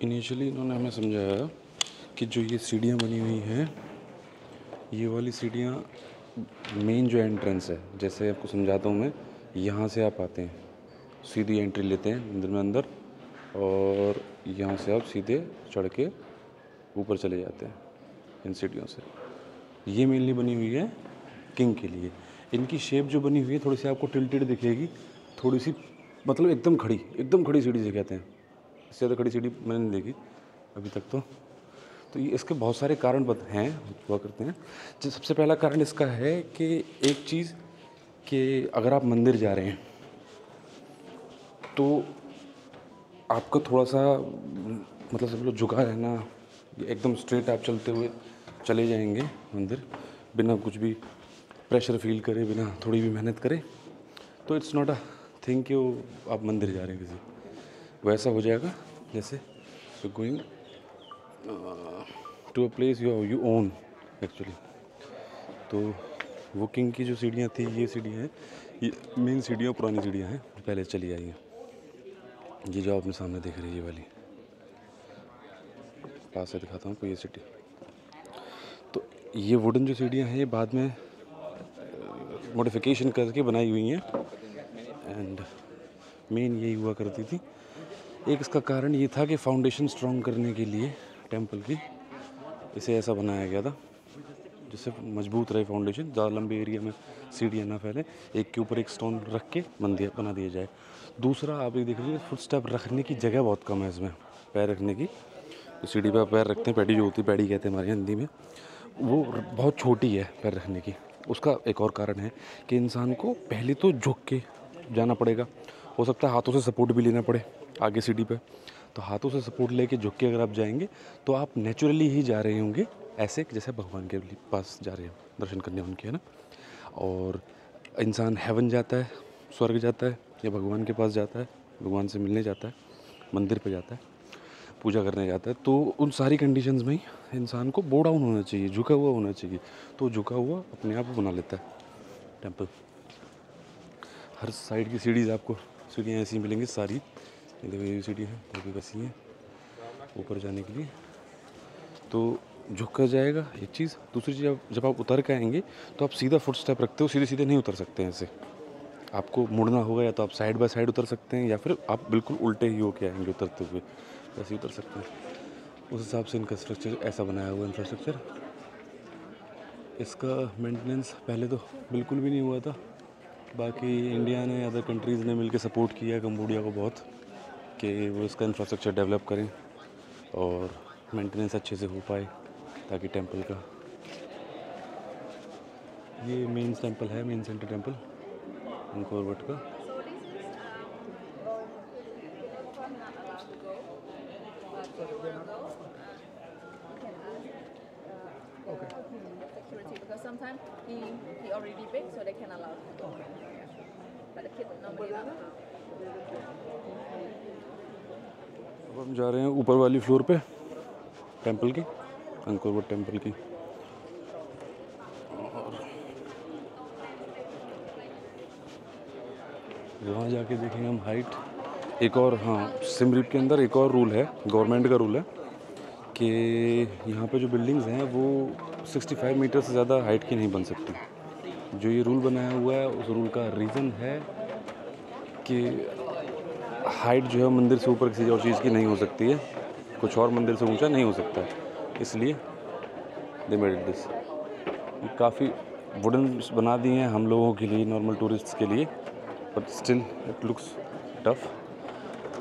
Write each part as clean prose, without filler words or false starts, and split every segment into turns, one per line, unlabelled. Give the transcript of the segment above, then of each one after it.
Initially इन्होंने हमें समझाया कि जो ये सीढ़ियाँ बनी हुई हैं, ये वाली सीढ़ियाँ मेन जो एंट्रेंस है, जैसे आपको समझाता हूँ मैं, यहाँ से आप आते हैं, सीधी एंट्री लेते हैं मंदिर में अंदर, और यहाँ से आप सीधे चढ़ के ऊपर चले जाते हैं इन सीढ़ियों से। ये मेनली बनी हुई है किंग के लिए। इनकी शेप जो बनी हुई है थोड़ी सी आपको टिल्टेड दिखेगी, थोड़ी सी मतलब एकदम खड़ी सीढ़ी से कहते हैं। इससे ज़्यादा खड़ी सीढ़ी मैंने नहीं देखी अभी तक तो ये इसके बहुत सारे कारण हैं, हुआ करते हैं। जो सबसे पहला कारण इसका है कि एक चीज़ कि अगर आप मंदिर जा रहे हैं तो आपका थोड़ा सा मतलब सब लोग झुका रहना, एकदम स्ट्रेट आप चलते हुए चले जाएंगे मंदिर बिना कुछ भी प्रेशर फील करे, बिना थोड़ी भी मेहनत करे, तो इट्स नॉट अ थिंग कि आप मंदिर जा रहे हैं किसी। वैसा हो जाएगा जैसे going to a place you own actually. तो वो किंग की जो सीढ़ियाँ थी, ये सीढ़ियाँ हैं, ये मेन सीढ़ियाँ पुरानी सीढ़ियाँ हैं जो पहले चली आई हैं। ये जो आपने सामने देख रही है ये वाली, पास से दिखाता हूँ आपको ये सीढ़ी। तो ये वुडन जो सीढ़ियाँ हैं ये बाद में मॉडिफिकेशन करके बनाई हुई हैं, एंड मेन यही हुआ करती थी। एक इसका कारण ये था कि फाउंडेशन स्ट्रॉन्ग करने के लिए टेंपल की इसे ऐसा बनाया गया था जिससे मजबूत रहे फाउंडेशन, ज़्यादा लंबे एरिया में सीढ़ियाँ ना फैले, एक के ऊपर एक स्टोन रख के मंदिर बना दिया जाए। दूसरा आप ये देख लीजिए, फुट स्टेप रखने की जगह बहुत कम है इसमें, पैर रखने की। तो सीढ़ी पर पैर रखते हैं, पैडी जो होती है, पैडी कहते हैं हमारे हिंदी में, वो बहुत छोटी है पैर रखने की। उसका एक और कारण है कि इंसान को पहले तो झुक के जाना पड़ेगा, हो सकता है हाथों से सपोर्ट भी लेना पड़े आगे सीढ़ी पे। तो हाथों से सपोर्ट लेके झुक के अगर आप जाएंगे तो आप नेचुरली ही जा रहे होंगे, ऐसे जैसे भगवान के पास जा रहे हैं दर्शन करने उनके, है ना। और इंसान हेवन जाता है, स्वर्ग जाता है, या भगवान के पास जाता है, भगवान से मिलने जाता है, मंदिर पे जाता है, पूजा करने जाता है, तो उन सारी कंडीशंस में ही इंसान को बो डाउन होना चाहिए, झुका हुआ होना चाहिए। तो झुका हुआ अपने आप बना लेता है टेंपल। हर साइड की सीढ़ियाँ ऐसी मिलेंगी सारी, ये देखो ये सीढ़ी है, वो भी वैसी है ऊपर जाने के लिए। तो झुक कर जाएगा एक चीज़। दूसरी चीज़, जब आप उतर के आएंगे तो आप सीधा फुट स्टेप रखते हो, सीधे सीधे नहीं उतर सकते हैं ऐसे, आपको मुड़ना होगा, या तो आप साइड बाय साइड उतर सकते हैं, या फिर आप बिल्कुल उल्टे ही होके आएंगे उतरते हुए, वैसे ही उतर सकते हैं। उस हिसाब से इनका स्ट्रक्चर ऐसा बनाया हुआ इंफ्रास्ट्रक्चर। इसका मेंटेनेंस पहले तो बिल्कुल भी नहीं हुआ था, बाकी इंडिया ने, अदर कंट्रीज़ ने मिलकर सपोर्ट किया कंबोडिया को बहुत कि वो इसका इंफ्रास्ट्रक्चर डेवलप करें और मेंटेनेंस अच्छे से हो पाए, ताकि टेंपल का, ये मेन टेंपल है, main centre temple Angkor what का।
Because sometimes he already big, so they can allow him to go. But the kid normally not allowed.
अब हम जा रहे हैं ऊपर वाली फ्लोर पे टेंपल की, अंकोर वट टेंपल की। और वहाँ जाके देखेंगे हम हाइट। एक और, हाँ, सिम रीप के अंदर एक और रूल है, गवर्नमेंट का रूल है कि यहाँ पे जो बिल्डिंग्स हैं वो 65 मीटर से ज़्यादा हाइट की नहीं बन सकती। जो ये रूल बनाया हुआ है, उस रूल का रीज़न है कि हाइट जो है मंदिर से ऊपर किसी और चीज़ की नहीं हो सकती है, कुछ और मंदिर से ऊंचा नहीं हो सकता है, इसलिए दे मेड इट दिस। काफ़ी वुडन बना दिए हैं हम लोगों के लिए, नॉर्मल टूरिस्ट्स के लिए, but still it looks tough.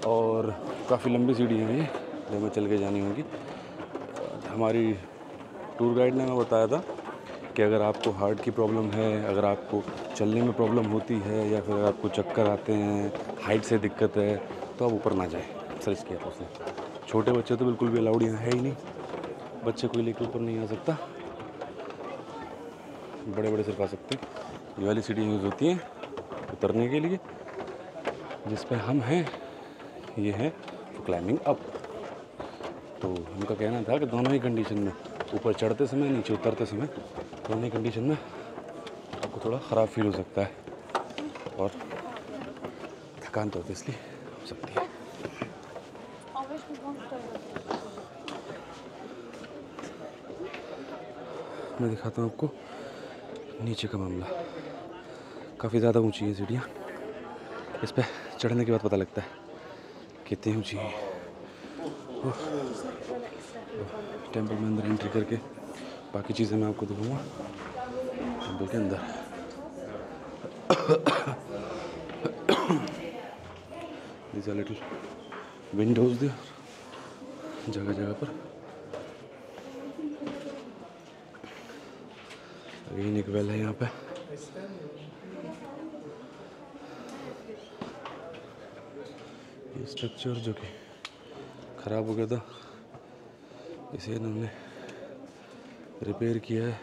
और काफ़ी लंबी सीढ़ी है ये, जो हमें चल के जानी होगी। हमारी टूर गाइड ने हमें बताया था कि अगर आपको हार्ट की प्रॉब्लम है, अगर आपको चलने में प्रॉब्लम होती है, या फिर आपको चक्कर आते हैं, हाइट से दिक्कत है, तो आप ऊपर ना जाएं। सजेस्ट किया था उसने। छोटे बच्चे तो बिल्कुल भी अलाउड यहाँ है ही नहीं, बच्चे कोई लेकर ऊपर नहीं आ सकता, बड़े बड़े सिर्फ आ सकते हैं। ये वाली सीढ़ी यूज़ होती है उतरने के लिए, जिस पे हम हैं ये है क्लाइंबिंग अप। तो उनका कहना था कि दोनों ही कंडीशन में, ऊपर चढ़ते समय, नीचे उतरते समय, दोनों ही कंडीशन में आपको थोड़ा ख़राब फील हो सकता है और थकान तो ऑब्वियसली हो सकती है। मैं दिखाता हूँ आपको नीचे का मामला। काफ़ी ज़्यादा ऊंची है सीढ़ियाँ, इस पर चढ़ने के बाद पता लगता है कितनी ऊंची है। टेंपल में अंदर एंट्री करके बाकी चीज़ें मैं आपको दिखाऊंगा टेंपल के अंदर। These are little windows there, जगह जगह पर। अगेन एक वेल है यहाँ पे। ये स्ट्रक्चर जो कि ख़राब हो गया था, इसे इन्होंने रिपेयर किया है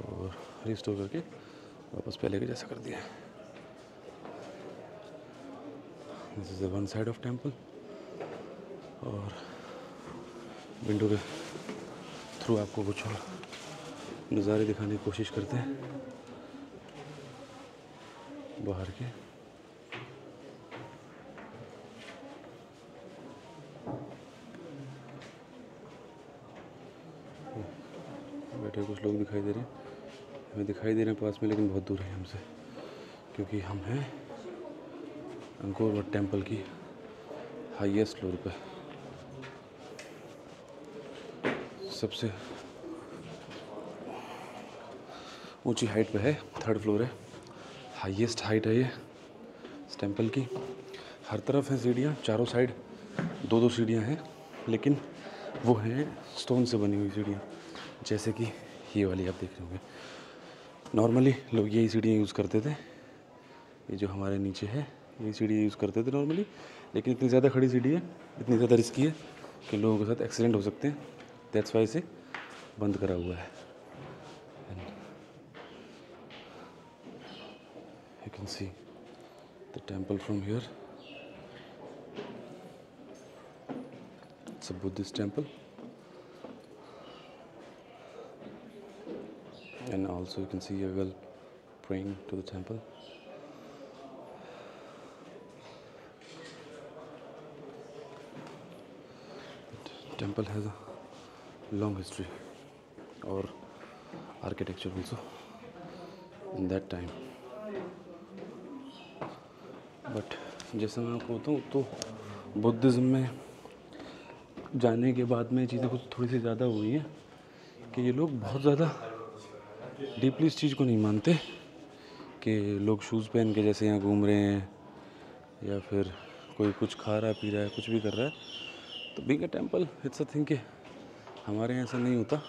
और रिस्टोर करके वापस पहले के जैसा कर दिया है। This is the one side of temple और विंडो के थ्रू आपको कुछ और नज़ारे दिखाने की कोशिश करते हैं बाहर के। बैठे कुछ लोग दिखाई दे रहे हैं, हमें दिखाई दे रहे हैं पास में, लेकिन बहुत दूर है हमसे, क्योंकि हम हैं अंकोर वट टेंपल की हाईएस्ट फ्लोर पे। सबसे ऊंची हाइट पे है, 3rd फ्लोर है, हाईएस्ट हाइट है ये इस टेंपल की। हर तरफ है सीढ़ियाँ, चारों साइड 2-2 सीढ़ियाँ हैं, लेकिन वो हैं स्टोन से बनी हुई सीढ़ियाँ, जैसे कि ये वाली आप देख रहे होंगे। नॉर्मली लोग यही सीढ़ियाँ यूज़ करते थे, ये जो हमारे नीचे है यही सीढ़ी यूज़ करते थे नॉर्मली, लेकिन इतनी ज़्यादा खड़ी सीढ़ी है, इतनी ज़्यादा रिस्की है कि लोगों के साथ एक्सीडेंट हो सकते हैं। दैट्स वाई इसे बंद करा हुआ है। You can see the temple from here. It's a Buddhist temple and also you can see a girl praying to the temple. The temple has a long history or architecture also in that time, but जैसा मैं आपको बताऊँ तो Buddhism में जाने के बाद में चीज़ें कुछ थोड़ी सी ज़्यादा हुई हैं कि ये लोग बहुत ज़्यादा डीपली इस चीज़ को नहीं मानते कि लोग शूज़ पहन के जैसे यहाँ घूम रहे हैं या फिर कोई कुछ खा रहा है पी रहा है कुछ भी कर रहा है। तो being a temple it's a thing कि हमारे यहाँ ऐसा नहीं होता,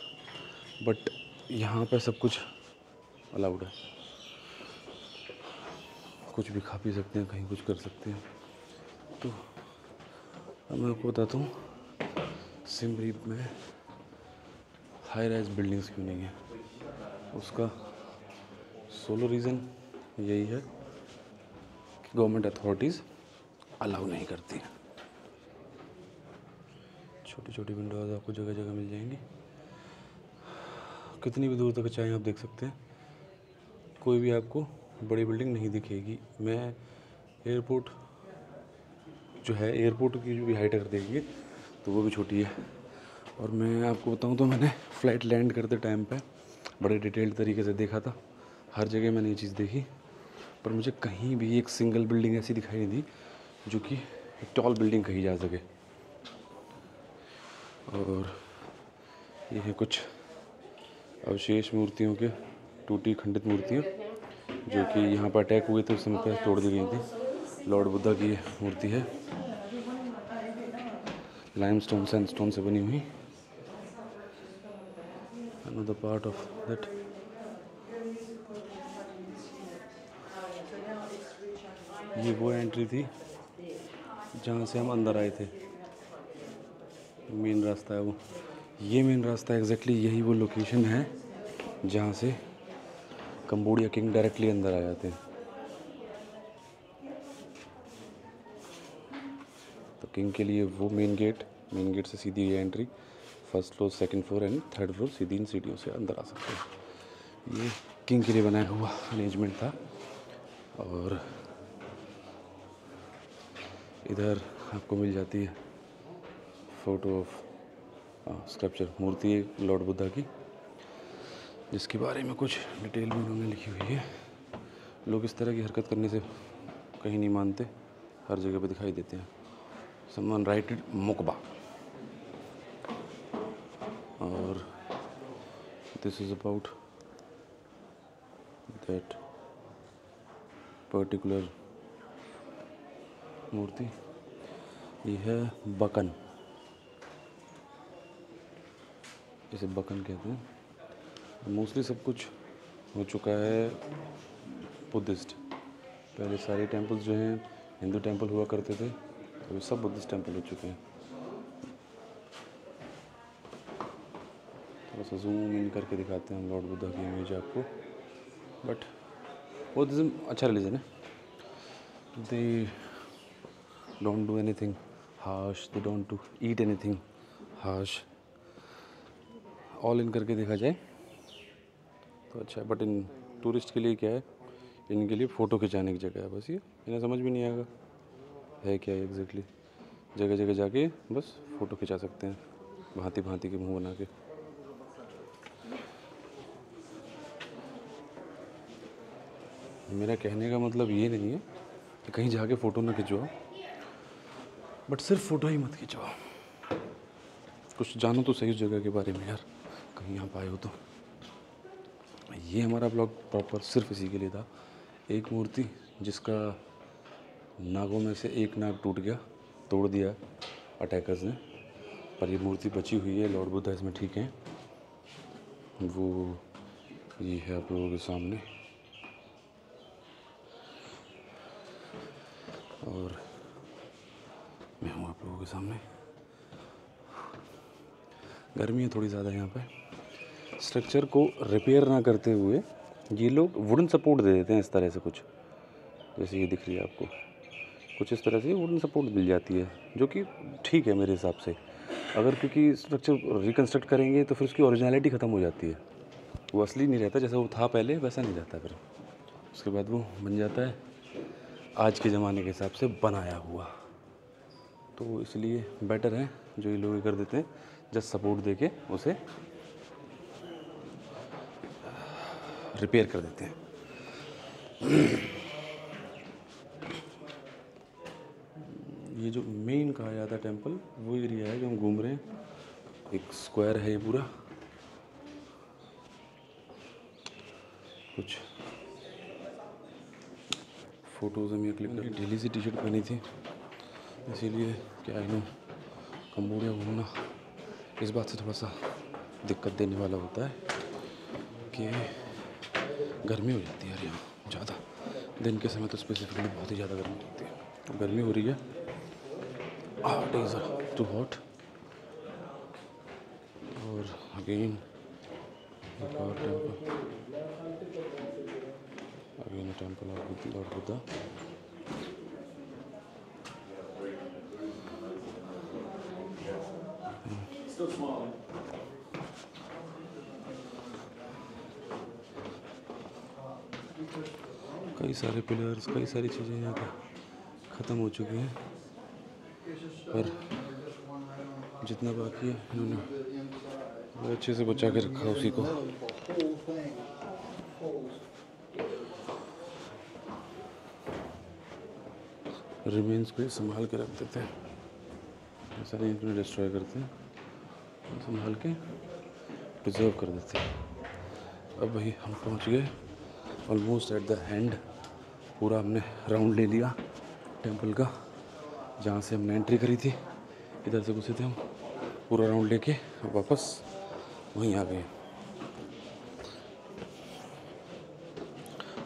बट यहाँ पे सब कुछ अलाउड है, कुछ भी खा पी सकते हैं, कहीं कुछ कर सकते हैं। तो अब मैं आपको बताता हूँ सिम रीप में हाई राइज बिल्डिंग्स क्यों नहीं है। उसका सोलो रीज़न यही है कि गवर्नमेंट अथॉरिटीज़ अलाउ नहीं करती। छोटी छोटी विंडोज़ आपको जगह जगह मिल जाएंगी, कितनी भी दूर तक चाहे आप देख सकते हैं, कोई भी आपको बड़ी बिल्डिंग नहीं दिखेगी। मैं एयरपोर्ट जो है, एयरपोर्ट की जो भी हाइट अगर देखिए तो वो भी छोटी है। और मैं आपको बताऊं तो मैंने फ़्लाइट लैंड करते टाइम पे बड़े डिटेल्ड तरीके से देखा था, हर जगह मैंने ये चीज़ देखी, पर मुझे कहीं भी एक सिंगल बिल्डिंग ऐसी दिखाई नहीं दी जो कि एक टॉल बिल्डिंग कही जा सके। और ये है कुछ अवशेष मूर्तियों के, टूटी खंडित मूर्तियाँ जो कि यहाँ पर अटैक हुए थे उस समय पर तोड़ दी गई थी। लॉर्ड बुद्धा की ये मूर्ति है, लाइमस्टोन सैंडस्टोन से बनी हुई। Another part of that ये वो एंट्री थी जहाँ से हम अंदर आए थे, मेन रास्ता है वो। ये मेन रास्ता एग्जैक्टली यही वो लोकेशन है जहाँ से कंबोडिया किंग डायरेक्टली अंदर आ जाते हैं। तो किंग के लिए वो मेन गेट से सीधी ये entry, 1st floor 2nd floor and 3rd floor सीधी इन सीढ़ियों से अंदर आ सकते हैं। ये किंग के लिए बनाया हुआ अरेंजमेंट था। और इधर आपको मिल जाती है फ़ोटो ऑफ स्कल्पचर, मूर्ति है लॉर्ड बुद्धा की, जिसके बारे में कुछ डिटेल भी उन्होंने लिखी हुई है। लोग इस तरह की हरकत करने से कहीं नहीं मानते, हर जगह पे दिखाई देते हैं। समवन राइटेड मुकबा, और this is about that particular मूर्ति। ये है बकन, इसे बकन कहते हैं। मोस्टली सब कुछ हो चुका है बुद्धिस्ट। पहले सारे टेम्पल्स जो हैं हिंदू टेम्पल हुआ करते थे, अभी सब बुद्धिस्ट टेम्पल हो चुके हैं। थोड़ा सा जूम इन करके दिखाते हैं लॉर्ड बुद्धा की इमेज आपको। बट बुद्धिज्म अच्छा रिलीजन है। They don't do anything harsh, they don't do eat anything harsh. All in करके देखा जाए तो अच्छा है। बट इन टूरिस्ट के लिए क्या है, इनके लिए फ़ोटो खिंचाने की जगह है बस। ये इन्हें समझ भी नहीं आएगा है क्या एग्जैक्टली। जगह जगह जाके बस फ़ोटो खिंचा सकते हैं, भांति भांति के मुंह बना के। मेरा कहने का मतलब ये नहीं है कि कहीं जाके फ़ोटो ना खिंचवाओ, बट सिर्फ फ़ोटो ही मत खिंचवाओ। कुछ जानो तो सही उस जगह के बारे में यार, कहीं आप आए हो तो। ये हमारा ब्लॉग प्रॉपर सिर्फ इसी के लिए था। एक मूर्ति जिसका नागों में से एक नाग टूट गया, तोड़ दिया अटैकर्स ने, पर ये मूर्ति बची हुई है। लॉर्ड बुद्धा इसमें ठीक है। वो ये है आप लोगों के सामने, और मैं हूँ आप लोगों के सामने। गर्मी है थोड़ी ज़्यादा यहाँ पे। स्ट्रक्चर को रिपेयर ना करते हुए ये लोग वुडन सपोर्ट दे देते हैं इस तरह से, कुछ जैसे ये दिख रही है आपको, कुछ इस तरह से वुडन सपोर्ट मिल जाती है, जो कि ठीक है मेरे हिसाब से। अगर क्योंकि स्ट्रक्चर रिकन्स्ट्रक्ट करेंगे तो फिर उसकी ओरिजिनलिटी ख़त्म हो जाती है, वो असली नहीं रहता। जैसा वो था पहले वैसा नहीं रहता, फिर उसके बाद वो बन जाता है आज के ज़माने के हिसाब से बनाया हुआ। तो इसलिए बेटर है जो ये लोग कर देते हैं, जस्ट सपोर्ट देके उसे रिपेयर कर देते हैं। ये जो मेन कहा जाता है टेंपल, वो एरिया है जो हम घूम रहे हैं। एक स्क्वायर है ये पूरा। कुछ फ़ोटोज़ हम ये क्लिक कर, ढीली सी टी शर्ट पहनी थी, इसीलिए क्या है ना, कंबोडिया घूमना इस बात से थोड़ा सा दिक्कत देने वाला होता है कि गर्मी हो जाती है यार यहाँ ज़्यादा। दिन के समय तो स्पेसिफिकली बहुत ही ज़्यादा गर्मी होती है। गर्मी हो रही है, डेज आर टू हॉट। और अगेन एक और temple, again temple of Lord Buddha. कई सारे पिलर्स, कई सारी चीज़ें यहाँ पर ख़त्म हो चुकी हैं, पर जितना बाकी है इन्होंने बहुत अच्छे से बचा के रखा उसी को। रिमेन्स को संभाल के रख देते हैं, ऐसा नहीं इनको डिस्ट्रॉय करते हैं, संभाल के प्रिजर्व कर देते हैं। अब भाई हम पहुंच गए ऑलमोस्ट एट द एंड। पूरा हमने राउंड ले लिया टेंपल का, जहाँ से हमने एंट्री करी थी, इधर से घुसे थे हम, पूरा राउंड लेके वापस वहीं आ गए।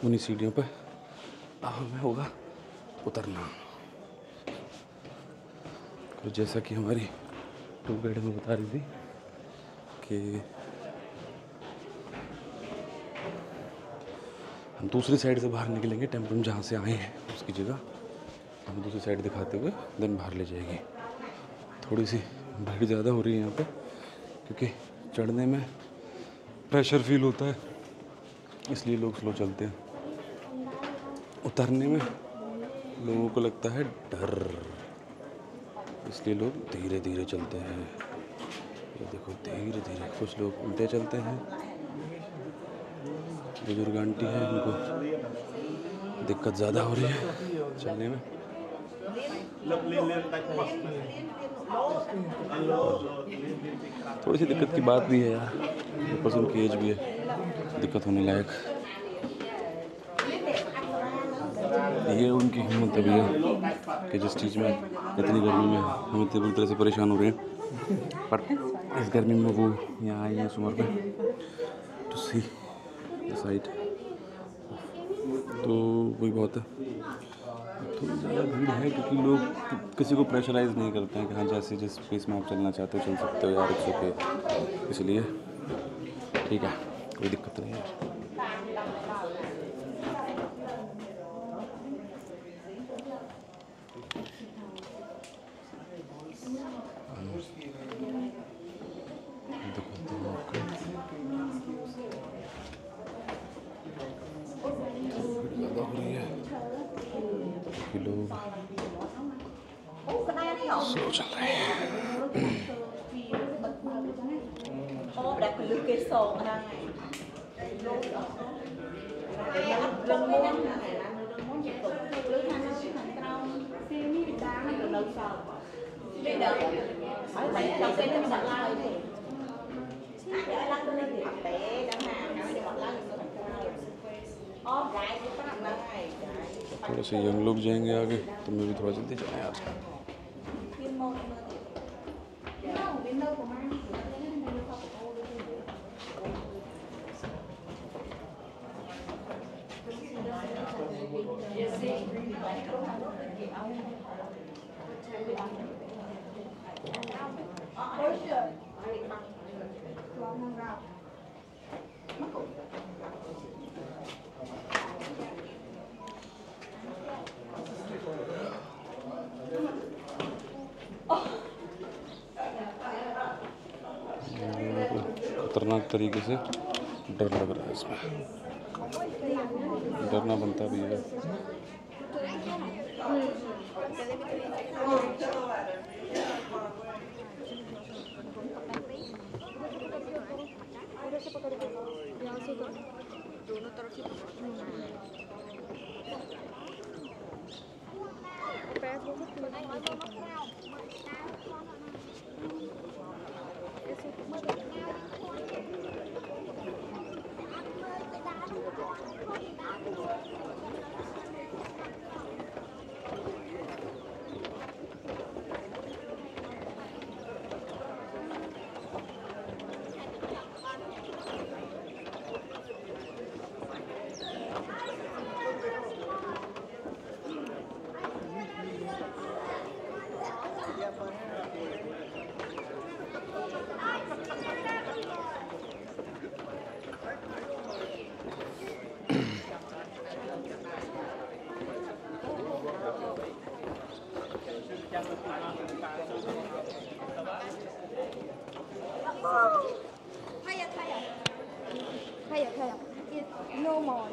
उन्हीं सीढ़ियों पे अब हमें होगा उतरना। तो जैसा कि हमारी टूर गाइड में बता रही थी कि हम दूसरी साइड से बाहर निकलेंगे, टेम्पल में जहाँ से आए हैं उसकी जगह हम दूसरी साइड दिखाते हुए देन बाहर ले जाएगी। थोड़ी सी भीड़ ज़्यादा हो रही है यहाँ पे, क्योंकि चढ़ने में प्रेशर फील होता है, इसलिए लोग स्लो चलते हैं। उतरने में लोगों को लगता है डर। इसलिए लोग धीरे धीरे चलते हैं। ये देखो धीरे धीरे, कुछ लोग उल्टे चलते हैं। बुजुर्ग आंटी हैं, उनको दिक्कत ज़्यादा हो रही है चलने में। थोड़ी सी दिक्कत की बात भी है यार, ऊपर से उनकी एज भी है, दिक्कत होने लायक। ये उनकी हिम्मत है भैया कि जिस चीज़ में इतनी गर्मी में हम इतनी बुरी तरह से परेशान हो रहे हैं, पर इस गर्मी में वो यहाँ आए हैं इस उम्र में टू सी द साइट। तो वही बहुत है, थोड़ी ज़्यादा भीड़ है क्योंकि लोग किसी को प्रेशराइज़ नहीं करते हैं कि हाँ जैसे जिस स्पेस में आप चलना चाहते हो चल सकते हो यार, इट्स ओके, इसलिए ठीक है, कोई दिक्कत नहीं है। ज़्यादा हो रही है कि लोग स्लो चल रहे हैं। थोड़े से यंग लोग जाएंगे आगे, तो मैं भी थोड़ा जल्दी जाना यार। खतरनाक तरीके से डर लग रहा है इसमें, डरना बनता भी है।
दोनों तरफ से
No more.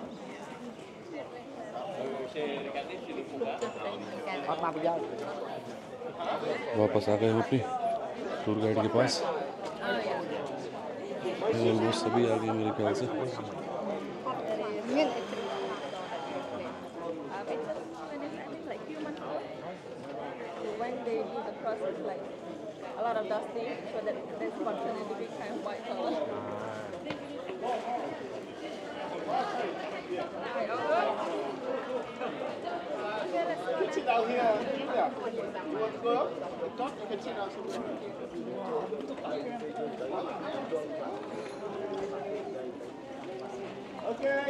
वापस आ गए हम अपनी टूर गाइड के पास। ऑलमोस्ट सभी आ गए मेरे ख्याल से।
when they do the process, like a lot of dusting, so that this function and the big kind of white color.
Sit down here. Yeah. You want to go up? The top, you can sit down somewhere. Okay.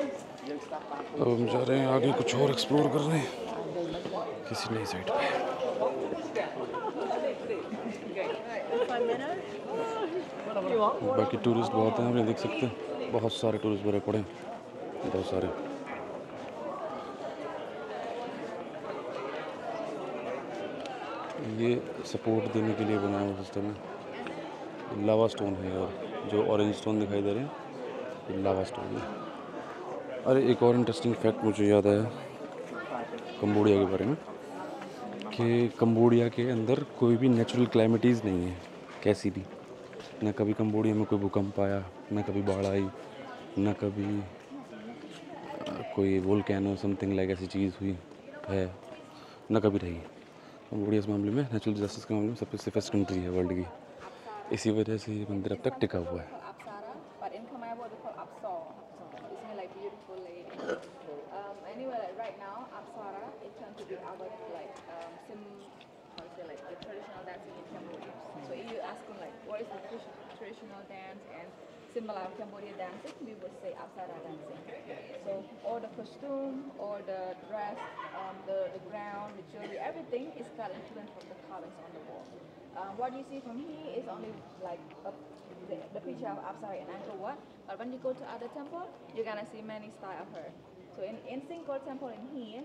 अब हम जा रहे हैं आगे, कुछ और explore कर रहे हैं किसी नई साइड पे। बाकी टूरिस्ट बहुत हैं, आप देख सकते हैं, बहुत सारे टूरिस्ट भरे पड़े हैं, बहुत सारे। ये सपोर्ट देने के लिए बना हुआ सिस्टम है, लावा स्टोन है, और जो ऑरेंज स्टोन दिखाई दे रहे हैं ये लावा स्टोन है। अरे एक और इंटरेस्टिंग फैक्ट मुझे याद आया कंबोडिया के बारे में कि कंबोडिया के अंदर कोई भी नेचुरल क्लाइमेटीज़ नहीं है, कैसी भी। ना कभी कंबोडिया में कोई भूकंप आया, ना कभी बाढ़ आई, ना कभी कोई वोल्केनो समथिंग लाइक ऐसी चीज़ हुई है, ना कभी रही। कंबोडिया इस मामले में, नेचुरल डिजास्टर्स के मामले में सबसे सेफेस्ट कंट्री है वर्ल्ड की। इसी वजह से ये मंदिर अब तक टिका हुआ है।
Apsara, but in Khmer what they call Apsar. It's mean like beautiful lady. Anyway, like right now, Apsara it turned to be our like how to say like the traditional dancing in Cambodia. So if you ask them like what is the traditional dance and symbol of Cambodia dancing, we would say Apsara dancing. So all the costume, all the dress, the ground, the jewelry, everything is got influence from the carvings on the wall. What you see from here is only like the picture of Apsara in Angkor Wat. But when you go to other temple, you're gonna see many style of her. So in single temple in here,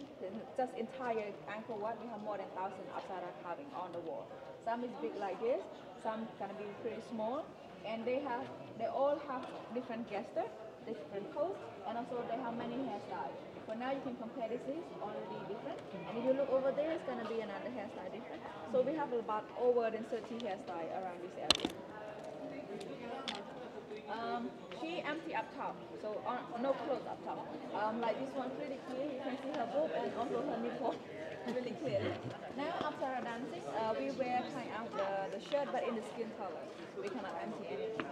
just entire Angkor Wat, we have more than 1,000 Apsara carving on the wall. Some is big like this, some gonna be pretty small, and they all have different gestures, different pose, and also they have many hairstyles. For now, you can compare this is already different, and if you look over there, it's gonna be another hairstyle different. So we have about over than 30 hairstyles around this area. She empty up top, so no clothes up top. Like this one pretty clear, you can see her boob and also her nipple really clearly. Now after our dancing, we wear kind of the shirt but in the skin color. We cannot empty anything.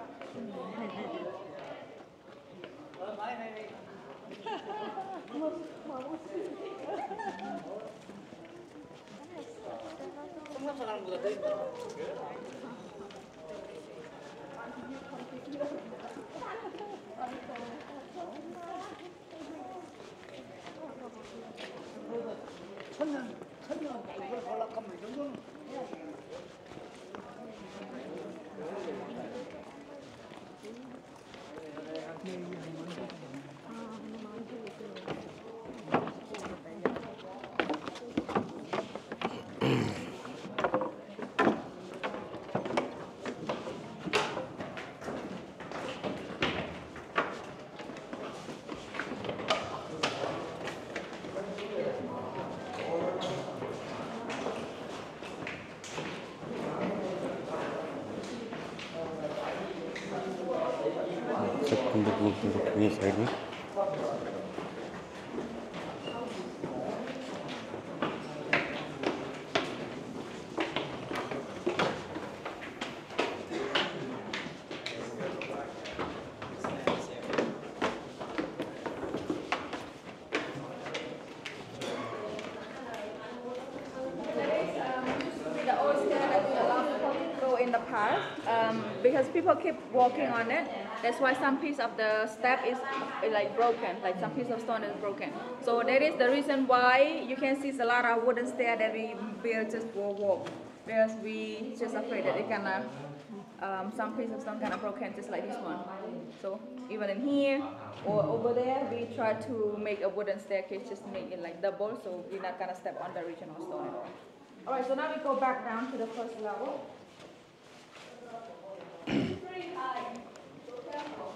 Side में
in the past because people keep walking on it. That's why some piece of the step is like broken, like some piece of stone is broken. So that is the reason why you can see a lot of wooden stair that we build just for walk, because we just afraid that it gonna some piece of stone gonna broken just like this one. So even in here or over there, we try to make a wooden staircase just to make it like double, so we're not gonna step on the original stone at all. All right, so now we go back down to the first level. It's pretty high, so careful.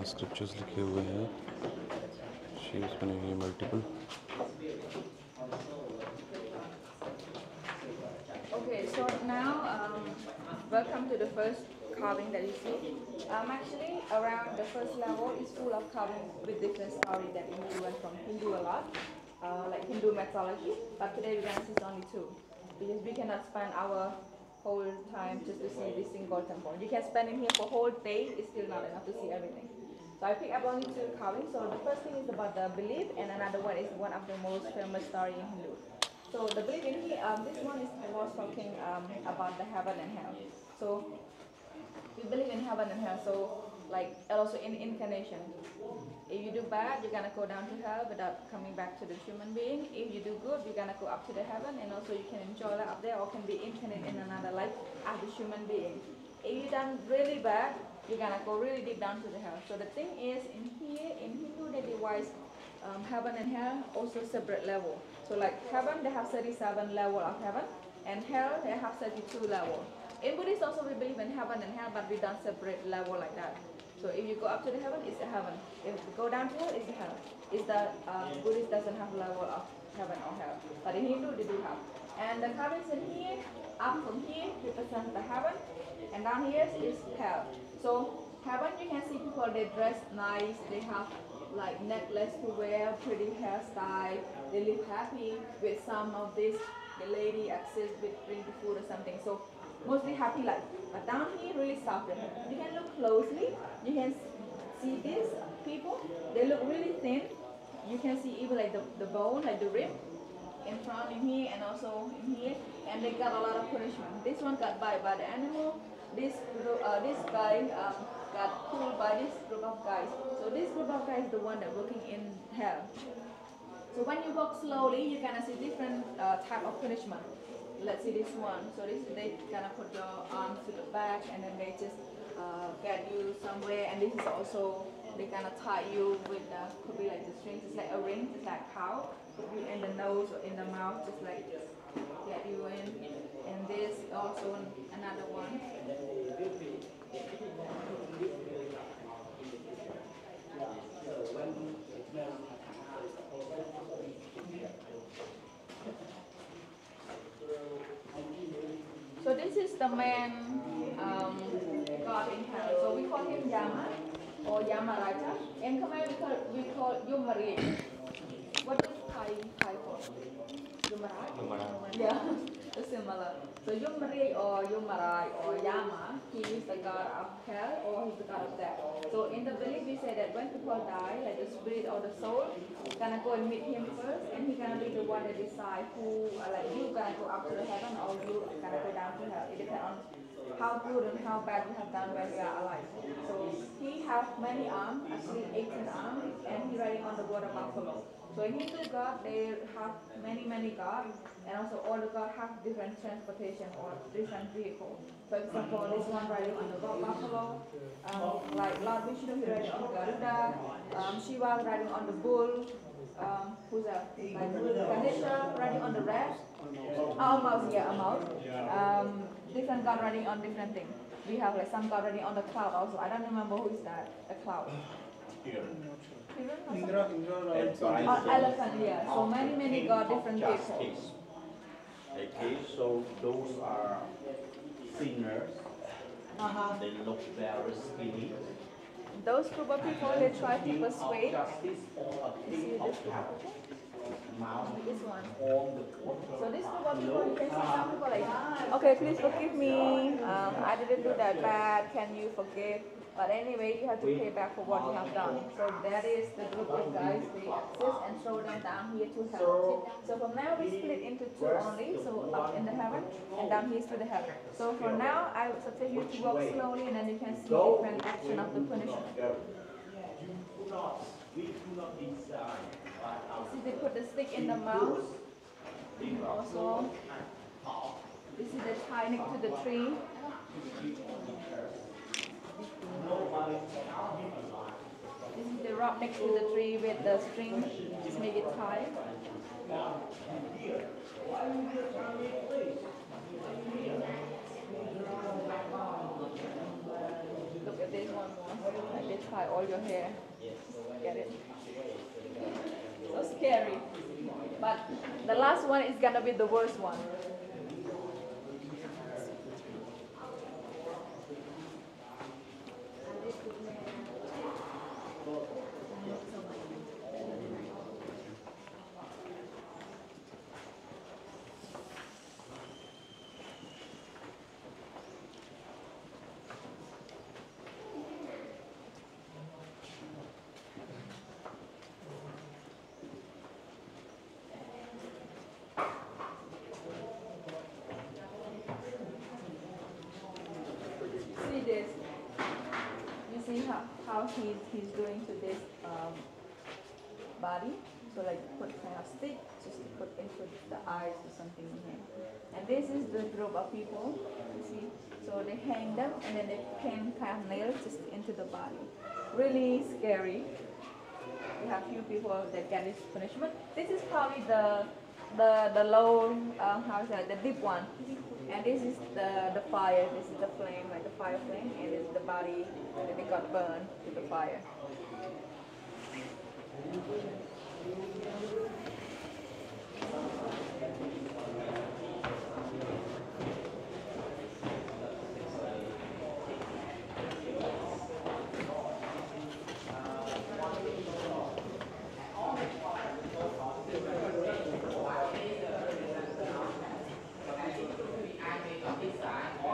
Scriptures लिखे हुए हैं, shapes बने हुए हैं multiple.
Okay, so now welcome to the first carving that you see. Actually, around the first level is full of carving with different stories that we learn from Hindu a lot, like Hindu mythology. But today we're gonna see only two, because we cannot spend our whole time just to see this single temple. You can spend in here for a whole day; it's still not enough to see everything. So I picked up only two carvings. So the first thing is about the belief, and another one is one of the most famous story in Hindu. So the belief in here, this one is was talking about the heaven and hell. So we believe in heaven and hell. So like and also in incarnation. If you do bad, you're gonna go down to hell without coming back to the human being. If you do good, you're gonna go up to the heaven, and also you can enjoy that up there, or can be incarnate in another life as a human being. If you done really bad, you're gonna go really deep down to the hell. So the thing is, in here, in Hindu, they divide heaven and hell also separate level. So like heaven, they have 37 level of heaven, and hell, they have 32 level. In Buddhist also we believe in heaven and hell, but we don't separate level like that. So if you go up to the heaven, it's a heaven. If you go down to hell, it's a hell. It's that Buddhist doesn't have level of heaven or hell, but in Hindu they do have. And the carvings in here, up from here, represent the heaven, and down here is hell. So heaven, you can see people, they dress nice, they have like necklace to wear, pretty hairstyle, they live happy with some of this, the lady access with bring the food or something. So mostly happy life. But down here really suffering. You can look closely, you can see these people, they look really thin. You can see even like the bone, like the rib in front in here and also in here, and they got a lot of punishment. This one got bite by the animal. This guy got pulled by this group of guys. So this group of guys is the one that working in hell. So when you walk slowly, you gonna see different type of punishment. Let's see this one. So this they gonna put your arms to the back, and then they just get you somewhere. And this is also they gonna tie you with could be like the strings. It's like a ring, just like cow. Put you in the nose or in the mouth, just like get you in. And this also another one. So this is the man God in hell. So we call him Yama or Yamaraja. In Khmer we call Yumaraj. What is Thai for? Yumaraj? Yeah, it's similar. So Yumaraj or Yumaraj or Yama, he is the god of hell or he's the god of death. So in the belief we say that when people die, like the spirit or the soul, gonna go and meet him first, and he gonna be the one that decide who, like you gonna go up to the heaven or you gonna go down to hell. It depends on how good and how bad we have done when we are alive. So he has many arms, actually 18 arms, and he riding on the water buffalo. So in Hindu God, they have many gods, and also all the gods have different transportation or different vehicles. For example, this one riding on the buffalo, like Lord Vishnu, he riding on the Garuda, Shiva riding on the bull, who's that? Like Ganesha riding on the rat, a mouse. Different god riding on different things. We have like some god riding on the cloud also. I don't remember who is that, the cloud. Elephant, yeah. So many god different vehicles.
Okay, so those are sinners. They look very skinny.
Those group of people, they try to persuade.
Justice or a king of hell.
This one.
On the
So this group of people, you can see some people like, okay, please forgive me. I didn't do that bad. Can you forgive? But anyway, you have to pay back for what you have done. So that is the group of guys. They assist and throw them down here to heaven. So from now we split into two only. So up in the heaven and down here to the heaven. So for now, I would suggest you to walk slowly, and then you can see different action of the punishment.
we do not decide by our
See, they put the stick in the mouth. Also, this is the tie next to the tree. This is the rock next to the tree with the string. Just make it tight. Look at this one more. Like they tie tie all your hair. Get it? So scary. But the last one is gonna be the worst one. See this? You see how he's doing to this body? So like put kind of stick just to put into the eyes or something in here. And this is the group of people, you see? So they hang them and then they can kind of nail just into the body. Really scary. We have few people that get this punishment. This is probably the low, how is that, the deep one. And this is the fire, this is the flame, like the fire flame, and this is the body that they got burned with the fire.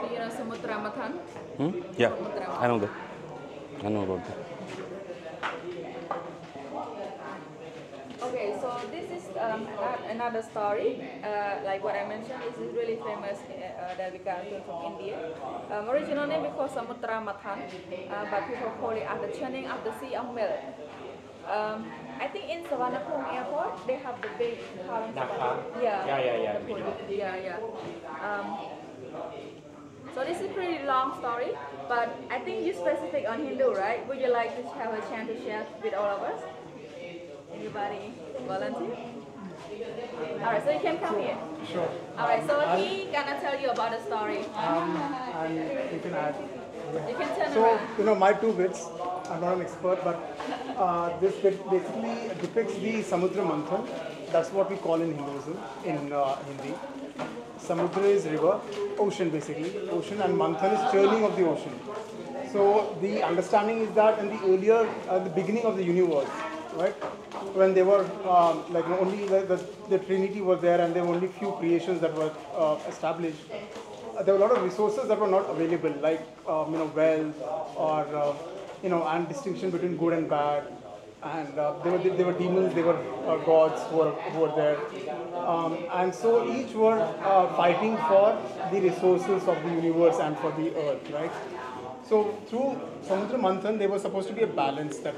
Do you know Samudra Mathan?
Yeah, I know that. I know about that.
Okay, so this is another story. Like what I mentioned, this is really famous that we got from India. Original name is called Samudra Mathan, but people call it as the churning of the sea of milk. I think in Suvarnabhumi Airport they have the big
Nakha.
yeah,
we know.
yeah. So this is a pretty long story, but I think you specific on Hindu, right? Would you like to have a chance to share with all of us? Anybody volunteer? Alright, so you can come here.
Sure.
Alright, so he gonna tell you about the story.
And you can add.
You can turn
So,
around.
my two bits, I'm not an expert, but this bit basically depicts the Samudra Manthan. That's what we call in Hinduism, in Hindi. Samudra is river, ocean basically, ocean, and Manthan is churning of the ocean. So the understanding is that in the earlier, the beginning of the universe, right, when they were only the Trinity was there and there were only few creations that were established, there were a lot of resources that were not available, like wealth or and distinction between good and bad. And they were demons, they were gods who were there, and so each were fighting for the resources of the universe and for the earth, right? So through Samudra Manthan, there was supposed to be a balance that